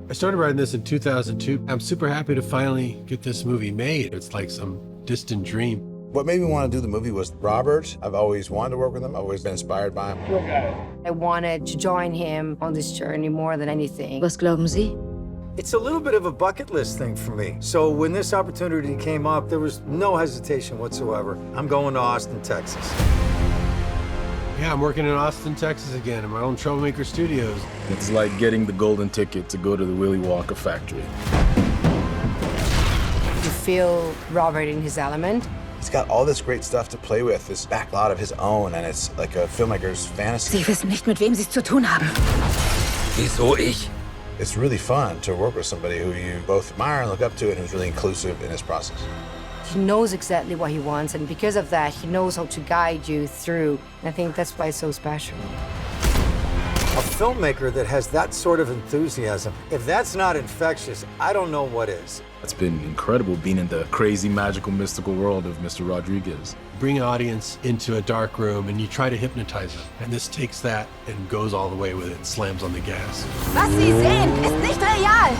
I started writing this in 2002. I'm super happy to finally get this movie made. It's like some distant dream. What made me want to do the movie was Robert. I've always wanted to work with him. I've always been inspired by him. Look at it. I wanted to join him on this journey more than anything. Was glauben Sie? It's a little bit of a bucket list thing for me. So when this opportunity came up, there was no hesitation whatsoever. I'm going to Austin, Texas. Yeah, I'm working in Austin, Texas again, in my own Troublemaker Studios. It's like getting the golden ticket to go to the Willy Wonka factory. You feel Robert in his element. He's got all this great stuff to play with, this backlot of his own, and it's like a filmmaker's fantasy. Sie wissen nicht, mit wem Sie es zu tun haben. Wieso ich? It's really fun to work with somebody who you both admire and look up to and who's really inclusive in his process. He knows exactly what he wants, and because of that, he knows how to guide you through. And I think that's why it's so special. A filmmaker that has that sort of enthusiasm, if that's not infectious, I don't know what is. It's been incredible being in the crazy, magical, mystical world of Mr. Rodriguez. Bring an audience into a dark room and you try to hypnotize them. And this takes that and goes all the way with it and slams on the gas. Was Sie sehen, ist nicht real.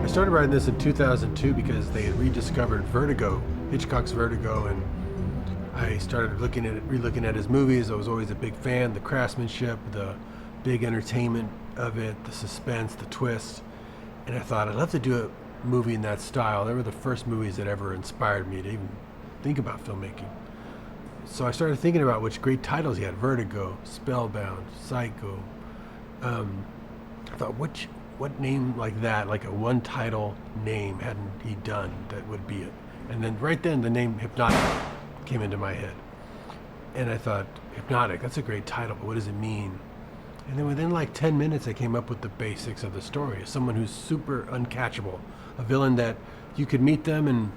I started writing this in 2002 because they had rediscovered Vertigo, Hitchcock's Vertigo, and I started relooking at his movies. I was always a big fan, the craftsmanship, the big entertainment of it, the suspense, the twist. And I thought, I'd love to do a movie in that style. They were the first movies that ever inspired me to even think about filmmaking. So I started thinking about which great titles he had: Vertigo, Spellbound, Psycho. I thought, what name like that, like a one title name, hadn't he done that would be it? And then right then the name Hypnotic came into my head. And I thought, Hypnotic, that's a great title, but what does it mean? And then within like 10 minutes I came up with the basics of the story. Someone who's super uncatchable, a villain that you could meet them and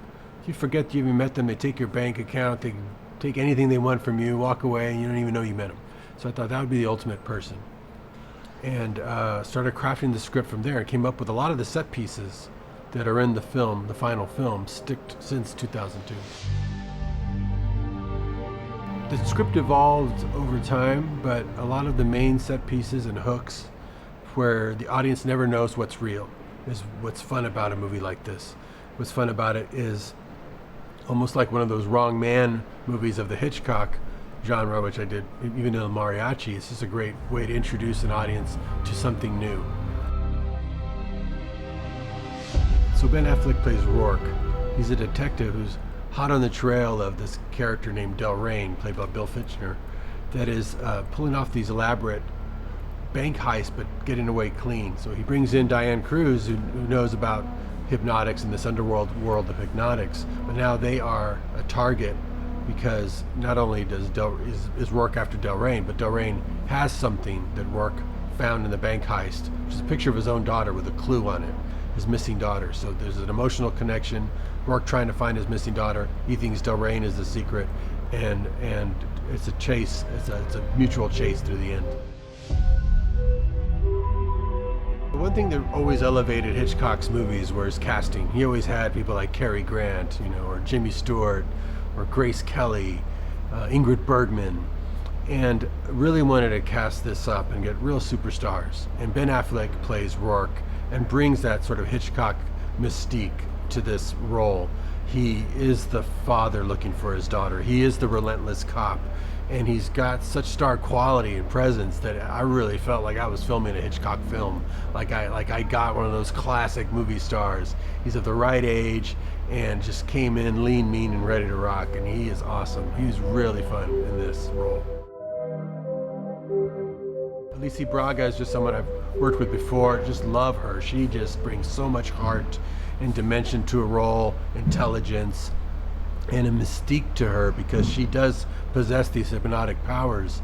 you forget you even met them. They take your bank account, they take anything they want from you, walk away, and you don't even know you met them. So I thought that would be the ultimate person. And started crafting the script from there and came up with a lot of the set pieces that are in the film, the final film, since 2002. The script evolved over time, but a lot of the main set pieces and hooks where the audience never knows what's real is what's fun about a movie like this. What's fun about it is almost like one of those wrong man movies of the Hitchcock genre, which I did even in El Mariachi. It's just a great way to introduce an audience to something new. So Ben Affleck plays Rourke. He's a detective who's hot on the trail of this character named Delrain, played by Bill Fichtner, that is pulling off these elaborate bank heists but getting away clean. So he brings in Diane Cruz, who knows about hypnotics and this underworld world of hypnotics, but now they are a target because not only is Rourke after Delrain, but Delrain has something that Rourke found in the bank heist, which is a picture of his own daughter with a clue on it, his missing daughter. So there's an emotional connection. Rourke trying to find his missing daughter. He thinks Delrain is the secret, and it's a chase. It's a mutual chase through the end. One thing that always elevated Hitchcock's movies was his casting. He always had people like Cary Grant, or Jimmy Stewart, or Grace Kelly, Ingrid Bergman, and really wanted to cast this up and get real superstars. And Ben Affleck plays Rourke and brings that sort of Hitchcock mystique to this role. He is the father looking for his daughter. He is the relentless cop, and he's got such star quality and presence that I really felt like I was filming a Hitchcock film. Like I got one of those classic movie stars. He's of the right age and just came in lean, mean, and ready to rock, and he is awesome. He's really fun in this role. Alicia Braga is just someone I've worked with before. Just love her. She just brings so much heart and dimension to a role, intelligence, and a mystique to her because she does possess these hypnotic powers.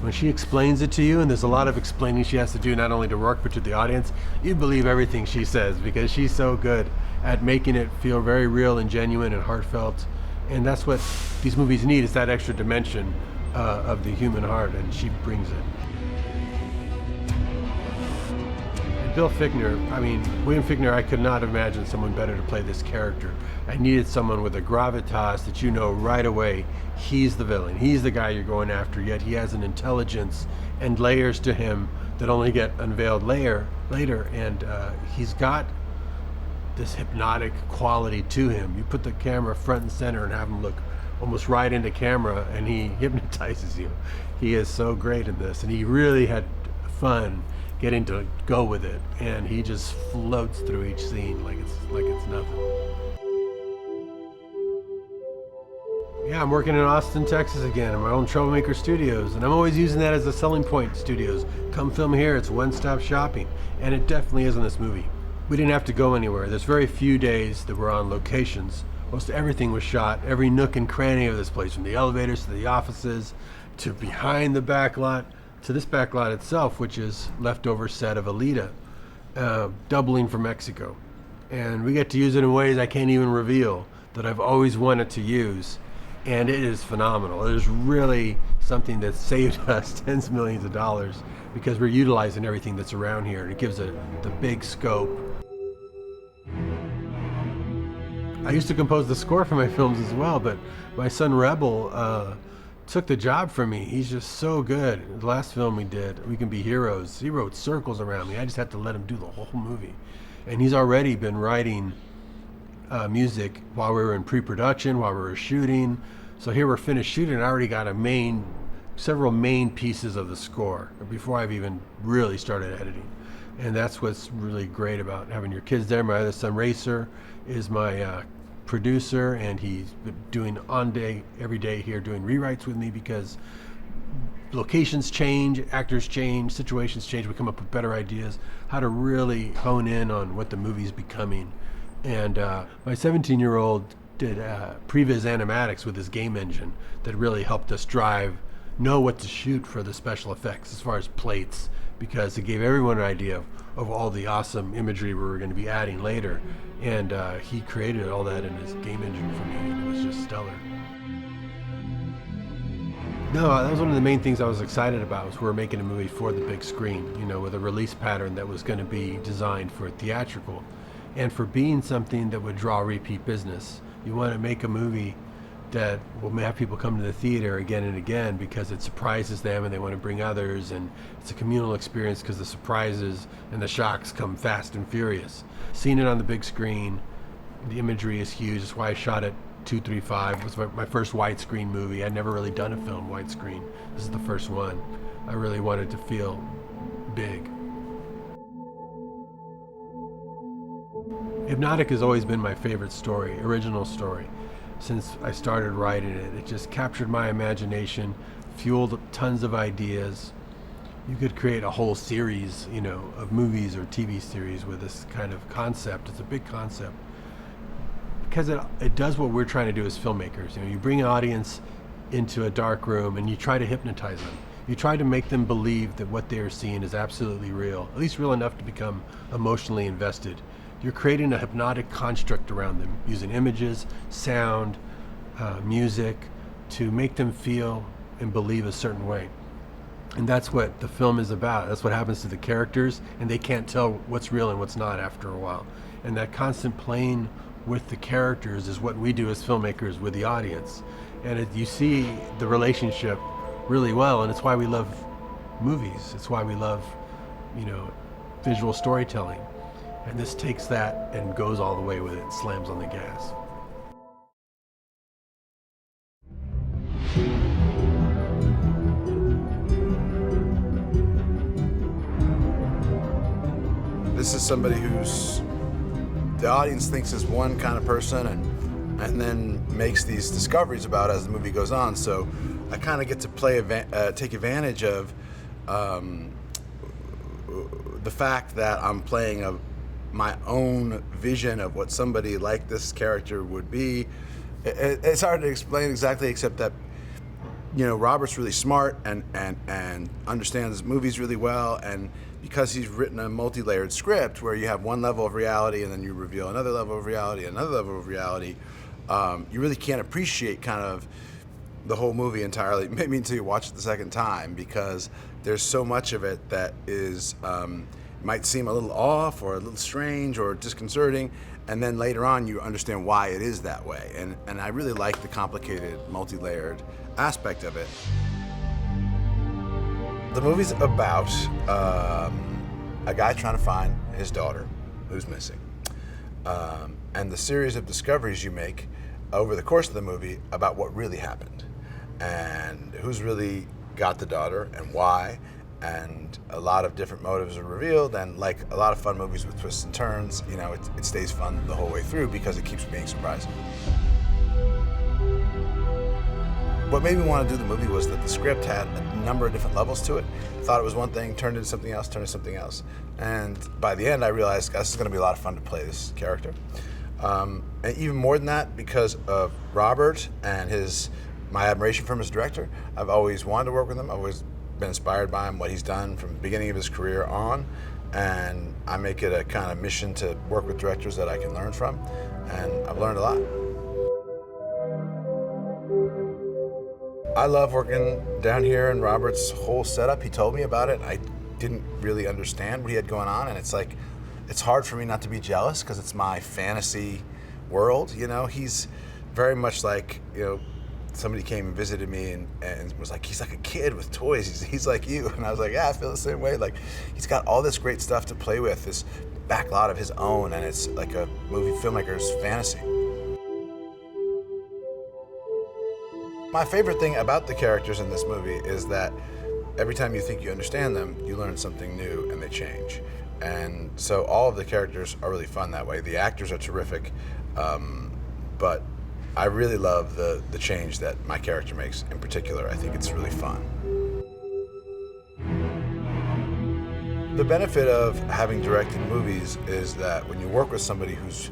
When she explains it to you, and there's a lot of explaining she has to do not only to Rourke but to the audience, you believe everything she says because she's so good at making it feel very real and genuine and heartfelt. And that's what these movies need, is that extra dimension of the human heart, and she brings it. And Bill Fichtner, I mean, William Fichtner, I could not imagine someone better to play this character. I needed someone with a gravitas that you know right away, he's the villain. He's the guy you're going after, yet he has an intelligence and layers to him that only get unveiled later. And he's got this hypnotic quality to him. You put the camera front and center and have him look almost right into camera and he hypnotizes you. He is so great in this, and he really had fun getting to go with it, and he just floats through each scene like it's nothing. Yeah, I'm working in Austin, Texas again, in my own Troublemaker Studios, and I'm always using that as a selling point. Studios, come film here, it's one-stop shopping, and it definitely is in this movie. We didn't have to go anywhere. There's very few days that we're on locations. Most everything was shot, every nook and cranny of this place, from the elevators to the offices, to behind the back lot, to this back lot itself, which is leftover set of Alita, doubling for Mexico. And we get to use it in ways I can't even reveal, that I've always wanted to use. And it is phenomenal. It is really something that saved us tens of millions of dollars, because we're utilizing everything that's around here, and it gives it the big scope. I used to compose the score for my films as well, but my son Rebel took the job from me. He's just so good. The last film we did, We Can Be Heroes, he wrote circles around me. I just had to let him do the whole movie. And he's already been writing music while we were in pre-production, while we were shooting. So here we're finished shooting, and I already got several main pieces of the score before I've even really started editing. And that's what's really great about having your kids there. My other son, Racer, is my producer, and he's been doing every day here, doing rewrites with me, because locations change, actors change, situations change. We come up with better ideas, how to really hone in on what the movie's becoming. And my 17-year-old did previs animatics with his game engine that really helped us know what to shoot for the special effects as far as plates, because it gave everyone an idea of all the awesome imagery we were going to be adding later. And he created all that in his game engine for me, and it was just stellar. No, that was one of the main things I was excited about, was we were making a movie for the big screen, with a release pattern that was going to be designed for theatrical, and for being something that would draw repeat business. You want to make a movie that will have people come to the theater again and again because it surprises them and they want to bring others, and it's a communal experience because the surprises and the shocks come fast and furious. Seeing it on the big screen, the imagery is huge. That's why I shot it 235. It was my first widescreen movie. I'd never really done a film widescreen. This is the first one. I really wanted to feel big. Hypnotic has always been my favorite story, original story. Since I started writing it, it just captured my imagination, fueled tons of ideas. You could create a whole series, of movies or TV series with this kind of concept. It's a big concept, because it does what we're trying to do as filmmakers. You bring an audience into a dark room and you try to hypnotize them. You try to make them believe that what they are seeing is absolutely real, at least real enough to become emotionally invested. You're creating a hypnotic construct around them, using images, sound, music, to make them feel and believe a certain way. And that's what the film is about. That's what happens to the characters, and they can't tell what's real and what's not after a while. And that constant playing with the characters is what we do as filmmakers with the audience. And you see the relationship really well, and it's why we love movies. It's why we love, visual storytelling. And this takes that and goes all the way with it, slams on the gas. This is somebody who's the audience thinks is one kind of person, and then makes these discoveries about as the movie goes on. So I kind of get to take advantage of the fact that I'm playing my own vision of what somebody like this character would be. It's hard to explain exactly, except that Robert's really smart and understands movies really well, and because he's written a multi-layered script where you have one level of reality and then you reveal another level of reality, you really can't appreciate kind of the whole movie entirely, maybe until you watch it the second time, because there's so much of it that is might seem a little off or a little strange or disconcerting, and then later on you understand why it is that way. And I really like the complicated, multi-layered aspect of it. The movie's about a guy trying to find his daughter who's missing. And the series of discoveries you make over the course of the movie about what really happened and who's really got the daughter and why, and a lot of different motives are revealed, and like a lot of fun movies with twists and turns, you know, it stays fun the whole way through because it keeps being surprising. What made me want to do the movie was that the script had a number of different levels to it. Thought it was one thing, turned into something else, turned into something else. And by the end, I realized this is going to be a lot of fun to play this character. And even more than that, because of Robert and my admiration for him as a director, I've always wanted to work with him. I've always been inspired by him, what he's done from the beginning of his career on. And I make it a kind of mission to work with directors that I can learn from. And I've learned a lot. I love working down here in Robert's whole setup. He told me about it. I didn't really understand what he had going on, and it's like, it's hard for me not to be jealous because it's my fantasy world, you know? He's very much like, you know, somebody came and visited me and was like, he's like a kid with toys. He's like you. And I was like, yeah, I feel the same way. Like, he's got all this great stuff to play with, this backlot of his own, and it's like a movie filmmaker's fantasy. My favorite thing about the characters in this movie is that every time you think you understand them, you learn something new and they change. And so all of the characters are really fun that way. The actors are terrific, but I really love the change that my character makes in particular. I think it's really fun. The benefit of having directed movies is that when you work with somebody who's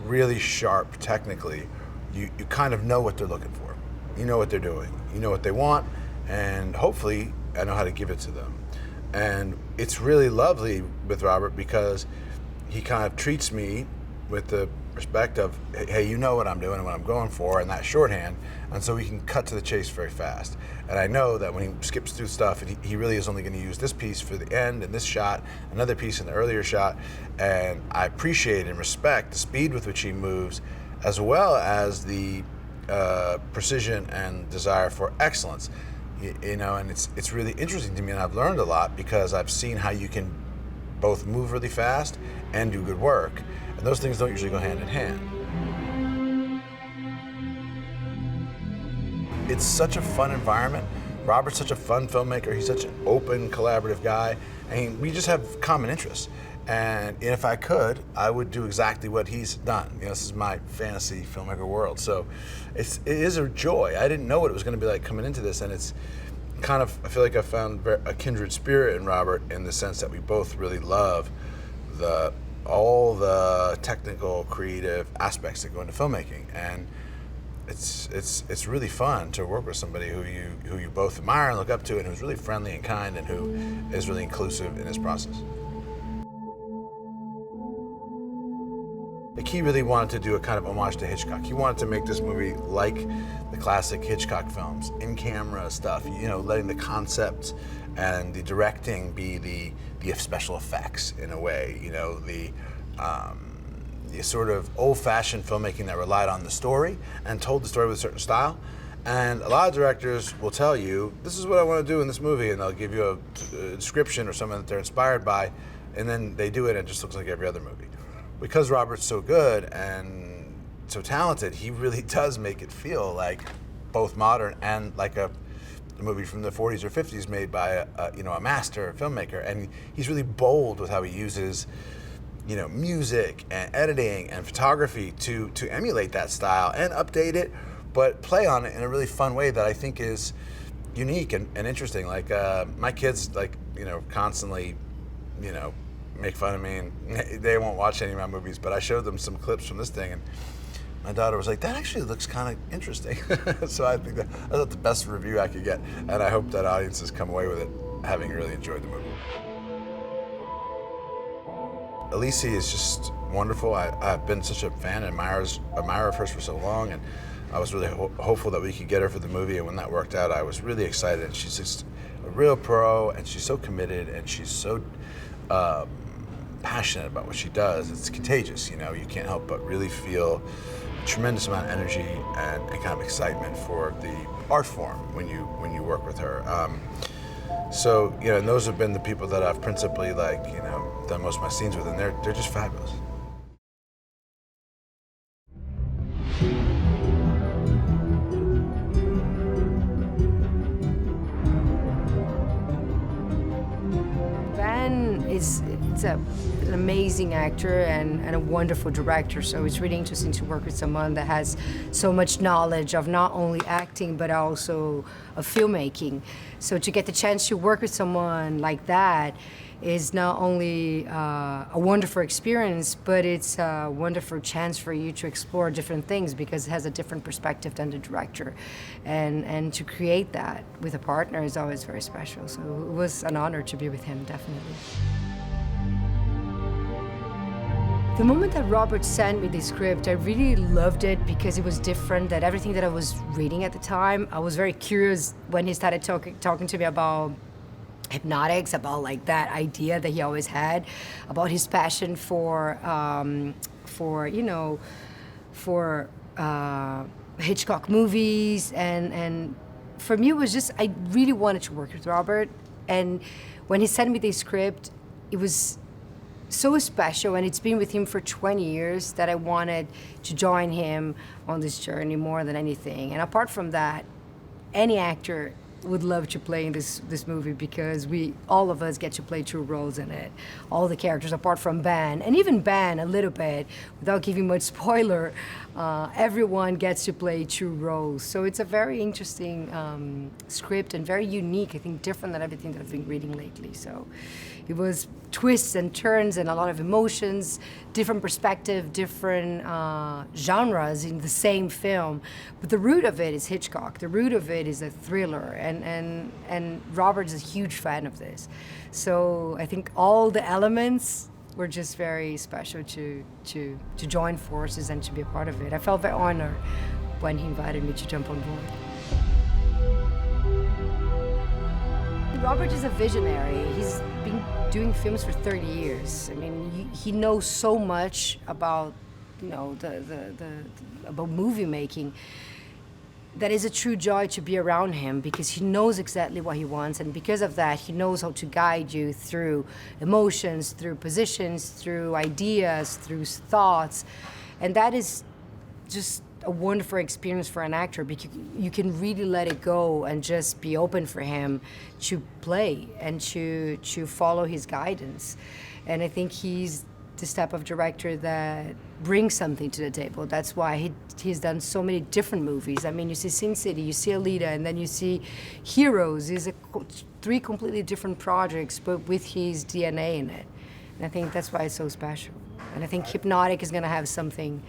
really sharp technically, you kind of know what they're looking for. You know what they're doing, you know what they want, and hopefully I know how to give it to them. And it's really lovely with Robert because he kind of treats me with the respect of, hey, you know what I'm doing and what I'm going for, and that shorthand, and so we can cut to the chase very fast. And I know that when he skips through stuff, he really is only going to use this piece for the end and this shot, another piece in the earlier shot, and I appreciate and respect the speed with which he moves, as well as the precision and desire for excellence, you know, and it's really interesting to me, and I've learned a lot because I've seen how you can both move really fast and do good work, and those things don't usually go hand in hand. It's such a fun environment. Robert's such a fun filmmaker. He's such an open, collaborative guy, and we just have common interests. And if I could, I would do exactly what he's done. You know, this is my fantasy filmmaker world. So it is a joy. I didn't know what it was going to be like coming into this, and it's kind of, I feel like I found a kindred spirit in Robert in the sense that we both really love all the technical, creative aspects that go into filmmaking. And it's really fun to work with somebody who you both admire and look up to, and who's really friendly and kind, and who is really inclusive in his process. Like, he really wanted to do a kind of homage to Hitchcock. He wanted to make this movie like the classic Hitchcock films, in-camera stuff, you know, letting the concept and the directing be the special effects in a way, you know, the sort of old-fashioned filmmaking that relied on the story and told the story with a certain style. And a lot of directors will tell you, this is what I want to do in this movie, and they'll give you a description or something that they're inspired by, and then they do it and it just looks like every other movie. Because Robert's so good and so talented, he really does make it feel like both modern and like a movie from the 40s or 50s made by a master filmmaker. And he's really bold with how he uses, you know, music and editing and photography to emulate that style and update it, but play on it in a really fun way that I think is unique and interesting. Like my kids, like, you know, constantly, you know, make fun of me, and they won't watch any of my movies, but I showed them some clips from this thing, and my daughter was like, that actually looks kind of interesting. So I think that's the best review I could get, and I hope that audiences come away with it having really enjoyed the movie. Elise is just wonderful. I've been such a fan and admirer of hers for so long, and I was really hopeful that we could get her for the movie, and when that worked out, I was really excited. She's just a real pro, and she's so committed, and she's so passionate about what she does. It's contagious, you know. You can't help but really feel a tremendous amount of energy and kind of excitement for the art form when you work with her. So, you know, and those have been the people that I've principally, like, you know, done most of my scenes with, and they're just fabulous. It's an amazing actor and a wonderful director, so it's really interesting to work with someone that has so much knowledge of not only acting but also of filmmaking. So to get the chance to work with someone like that is not only a wonderful experience, but it's a wonderful chance for you to explore different things because it has a different perspective than the director. And to create that with a partner is always very special. So it was an honor to be with him, definitely. The moment that Robert sent me the script, I really loved it because it was different than everything that I was reading at the time. I was very curious when he started talking to me about hypnotics, about like that idea that he always had, about his passion for Hitchcock movies, and for me it was just, I really wanted to work with Robert, and when he sent me the script, it was so special, and it's been with him for 20 years that I wanted to join him on this journey more than anything. And apart from that, any actor would love to play in this movie because all of us get to play two roles in it. All the characters, apart from Ben, and even Ben a little bit, without giving much spoiler, everyone gets to play two roles. So it's a very interesting script and very unique, I think different than everything that I've been reading lately. So it was twists and turns and a lot of emotions, different perspective, different genres in the same film. But the root of it is Hitchcock. The root of it is a thriller, and Robert's a huge fan of this. So I think all the elements were just very special to join forces and to be a part of it. I felt very honored when he invited me to jump on board. Robert is a visionary. He's been doing films for 30 years. I mean, he knows so much about, you know, about movie making. That is a true joy to be around him because he knows exactly what he wants, and because of that, he knows how to guide you through emotions, through positions, through ideas, through thoughts, and that is just a wonderful experience for an actor because you can really let it go and just be open for him to play and to follow his guidance. And I think he's this type of director that brings something to the table. That's why he's done so many different movies. I mean, you see Sin City, you see Alita, and then you see Heroes. These are three completely different projects, but with his DNA in it. And I think that's why it's so special. And I think Hypnotic is going to have something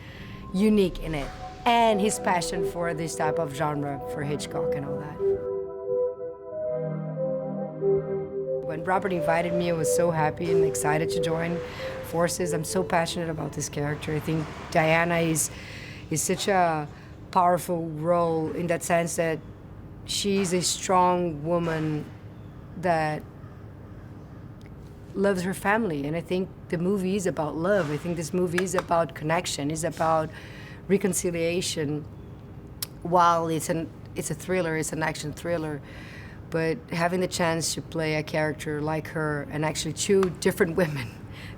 unique in it. And his passion for this type of genre, for Hitchcock and all that. When Robert invited me, I was so happy and excited to join forces. I'm so passionate about this character. I think Diana is such a powerful role in that sense that she's a strong woman that loves her family. And I think the movie is about love. I think this movie is about connection, is about reconciliation. While it's a thriller, it's an action thriller, but having the chance to play a character like her and actually two different women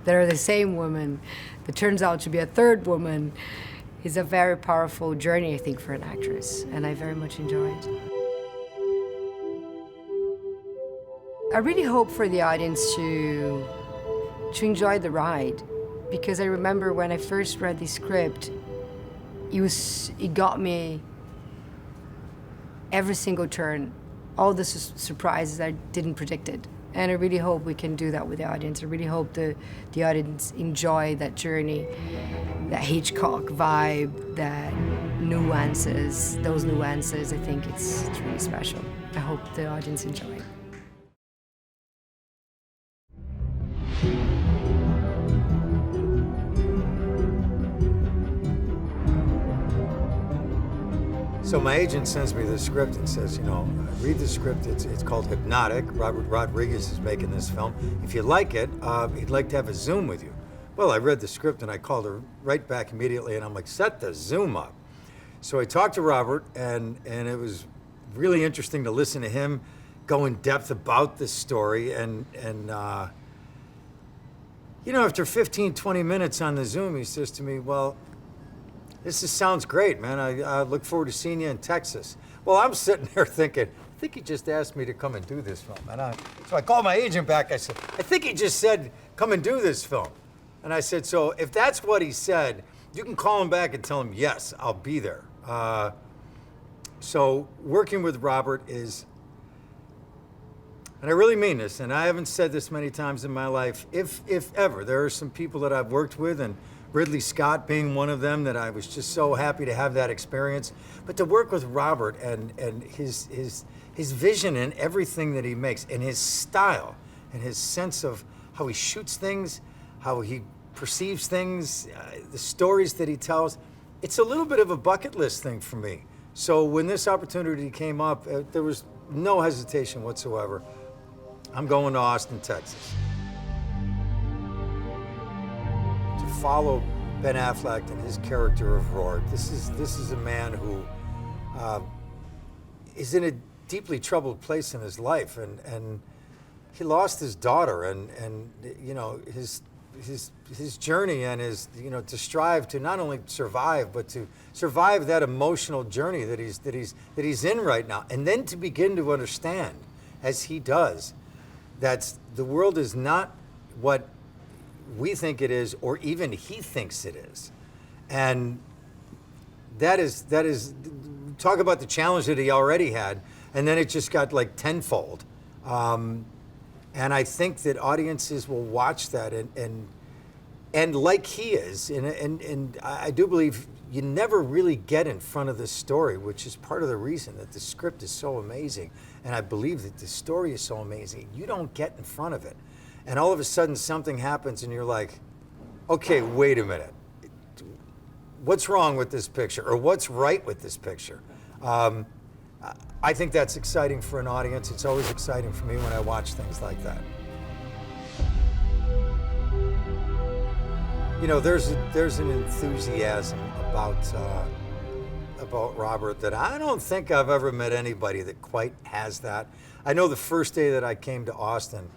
that are the same woman that turns out to be a third woman is a very powerful journey, I think, for an actress, and I very much enjoy it. I really hope for the audience to enjoy the ride, because I remember when I first read the script, it got me every single turn, all the surprises I didn't predict it. And I really hope we can do that with the audience. I really hope the audience enjoy that journey, that Hitchcock vibe, that nuances, those nuances. I think it's really special. I hope the audience enjoy it. So my agent sends me the script and says, you know, read the script. It's called Hypnotic. Robert Rodriguez is making this film. If you like it, he'd like to have a Zoom with you. Well, I read the script and I called her right back immediately and I'm like, set the Zoom up. So I talked to Robert and it was really interesting to listen to him go in depth about this story and you know, after 15, 20 minutes on the Zoom, he says to me, well, sounds great, man. I look forward to seeing you in Texas. Well, I'm sitting there thinking, I think he just asked me to come and do this film. So I called my agent back. I said, I think he just said, come and do this film. And I said, so if that's what he said, you can call him back and tell him, yes, I'll be there. So working with Robert is, and I really mean this, and I haven't said this many times in my life, if ever, there are some people that I've worked with, and Ridley Scott being one of them, that I was just so happy to have that experience. But to work with Robert and his vision and everything that he makes, and his style, and his sense of how he shoots things, how he perceives things, the stories that he tells, it's a little bit of a bucket list thing for me. So when this opportunity came up, there was no hesitation whatsoever. I'm going to Austin, Texas. To follow Ben Affleck and his character of Rourke, this is a man who is in a deeply troubled place in his life, and he lost his daughter, and you know, his journey and his, you know, to strive to not only survive, but to survive that emotional journey that he's in right now, and then to begin to understand, as he does, that the world is not what we think it is, or even he thinks it is. And that is, talk about the challenge that he already had, and then it just got like tenfold. And I think that audiences will watch that and like he is, and I do believe you never really get in front of this story, which is part of the reason that the script is so amazing. And I believe that the story is so amazing. You don't get in front of it. And all of a sudden something happens and you're like, okay, wait a minute. What's wrong with this picture? Or what's right with this picture? I think that's exciting for an audience. It's always exciting for me when I watch things like that. You know, there's an enthusiasm about Robert that I don't think I've ever met anybody that quite has that. I know the first day that I came to Austin,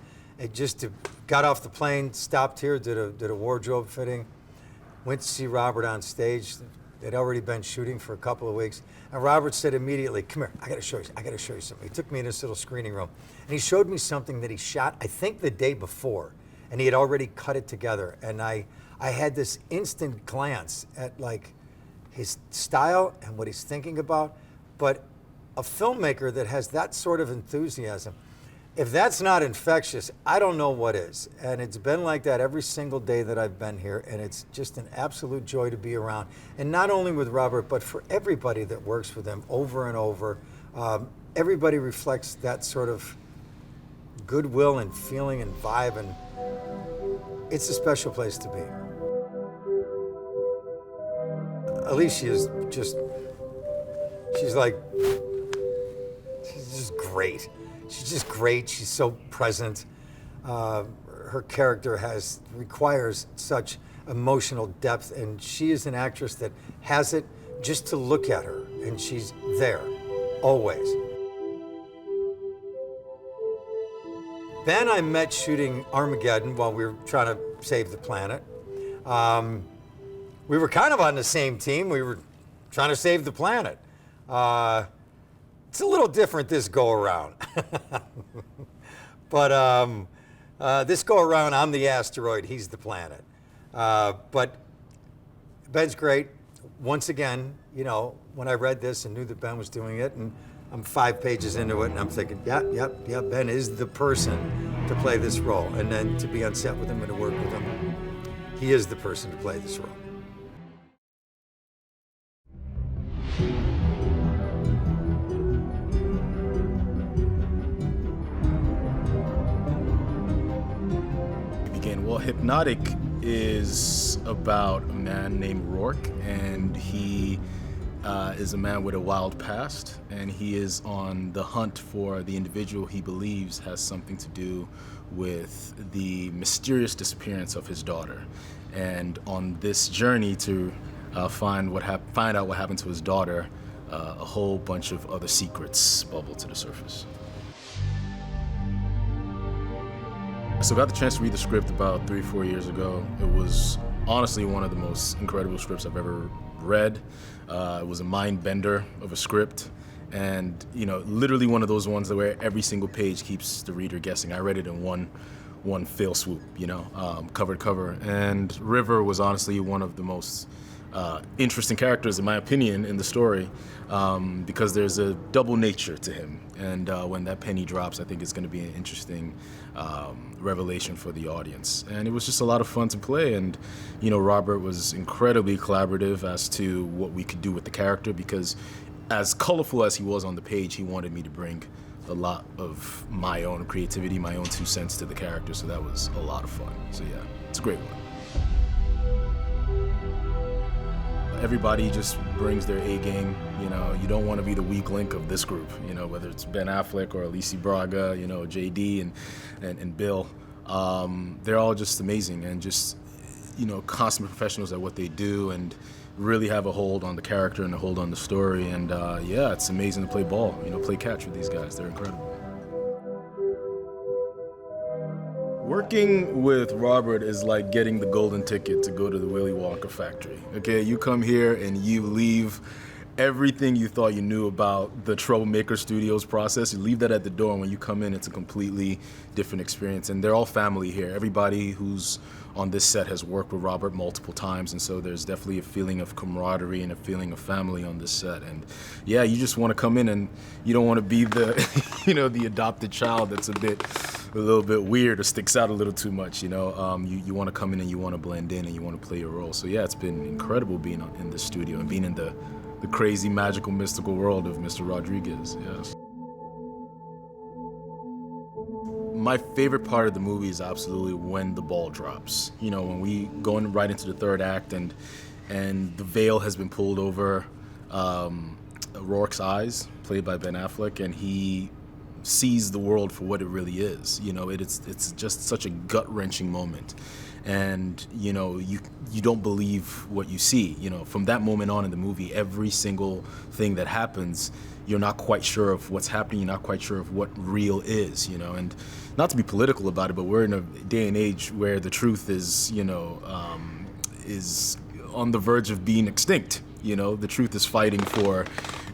got off the plane, stopped here, did a wardrobe fitting, went to see Robert on stage. They'd already been shooting for a couple of weeks. And Robert said immediately, come here, I gotta show you something. He took me in this little screening room and he showed me something that he shot, I think the day before, and he had already cut it together. And I had this instant glance at like his style and what he's thinking about, but a filmmaker that has that sort of enthusiasm, if that's not infectious, I don't know what is. And it's been like that every single day that I've been here, and it's just an absolute joy to be around. And not only with Robert, but for everybody that works with him over and over. Everybody reflects that sort of goodwill and feeling and vibe, and it's a special place to be. Alicia is just, she's just great. She's just great. She's so present. Her character requires such emotional depth, and she is an actress that has it just to look at her, and she's there, always. Ben I met shooting Armageddon while we were trying to save the planet. We were kind of on the same team. We were trying to save the planet. It's a little different this go around. But this go around, I'm the asteroid, he's the planet. But Ben's great. Once again, you know, when I read this and knew that Ben was doing it, and I'm 5 pages into it, and I'm thinking, yeah, Ben is the person to play this role. And then to be on set with him and to work with him, he is the person to play this role. Well, Hypnotic is about a man named Rourke, and he is a man with a wild past, and he is on the hunt for the individual he believes has something to do with the mysterious disappearance of his daughter. And on this journey to find out what happened to his daughter, a whole bunch of other secrets bubble to the surface. So I got the chance to read the script about 3 or 4 years ago. It was honestly one of the most incredible scripts I've ever read. It was a mind bender of a script, and literally one of those ones where every single page keeps the reader guessing. I read it in one fell swoop, cover to cover. And River was honestly one of the most interesting characters, in my opinion, in the story, because there's a double nature to him. And when that penny drops, I think it's going to be an interesting revelation for the audience. And it was just a lot of fun to play. And, Robert was incredibly collaborative as to what we could do with the character, because as colorful as he was on the page, he wanted me to bring a lot of my own creativity, my own 2 cents to the character. So that was a lot of fun. So yeah, it's a great one. Everybody just brings their A game. You don't want to be the weak link of this group, whether it's Ben Affleck or Alicia Braga, JD and Bill. They're all just amazing and just, consummate professionals at what they do and really have a hold on the character and a hold on the story. And yeah, it's amazing to play ball, play catch with these guys. They're incredible. Working with Robert is like getting the golden ticket to go to the Willy Wonka factory. Okay, you come here and you leave everything you thought you knew about the Troublemaker Studios process. You leave that at the door, and when you come in, it's a completely different experience. And they're all family here. Everybody who's on this set has worked with Robert multiple times, and so there's definitely a feeling of camaraderie and a feeling of family on this set. And yeah, you just want to come in, and you don't want to be the, the adopted child that's a little bit weird or sticks out a little too much. You want to come in and you want to blend in and you want to play your role. So yeah, it's been incredible being in the studio and being in the crazy, magical, mystical world of Mr. Rodriguez. Yes. My favorite part of the movie is absolutely when the ball drops. When we go right into the 3rd act and the veil has been pulled over Rourke's eyes, played by Ben Affleck, and he sees the world for what it really is. It's just such a gut-wrenching moment. And you don't believe what you see. From that moment on in the movie, every single thing that happens, you're not quite sure of what's happening. You're not quite sure of what real is. And not to be political about it, but we're in a day and age where the truth is, is on the verge of being extinct. The truth is fighting for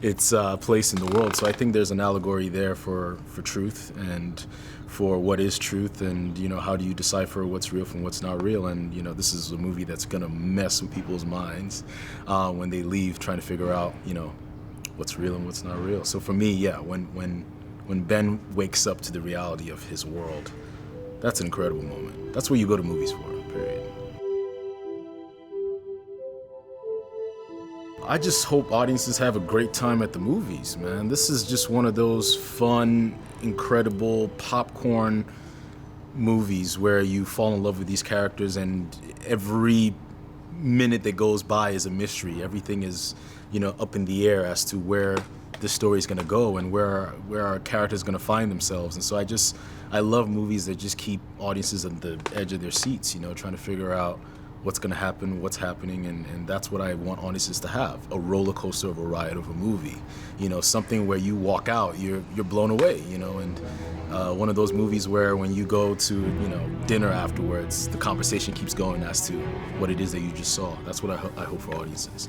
its place in the world. So I think there's an allegory there for truth and for what is truth, and how do you decipher what's real from what's not real. And this is a movie that's gonna mess with people's minds when they leave trying to figure out what's real and what's not real. So for me, yeah, when Ben wakes up to the reality of his world, that's an incredible moment. That's what you go to movies for, period. I just hope audiences have a great time at the movies, man. This is just one of those fun, incredible popcorn movies where you fall in love with these characters, and every minute that goes by is a mystery. Everything is, up in the air as to where this story is going to go and where our characters are going to find themselves. And so I love movies that just keep audiences on the edge of their seats, trying to figure out what's going to happen, what's happening, and that's what I want audiences to have, a roller coaster of a ride of a movie. Something where you walk out, you're blown away, and one of those movies where when you go to, dinner afterwards, the conversation keeps going as to what it is that you just saw. That's what I hope for audiences.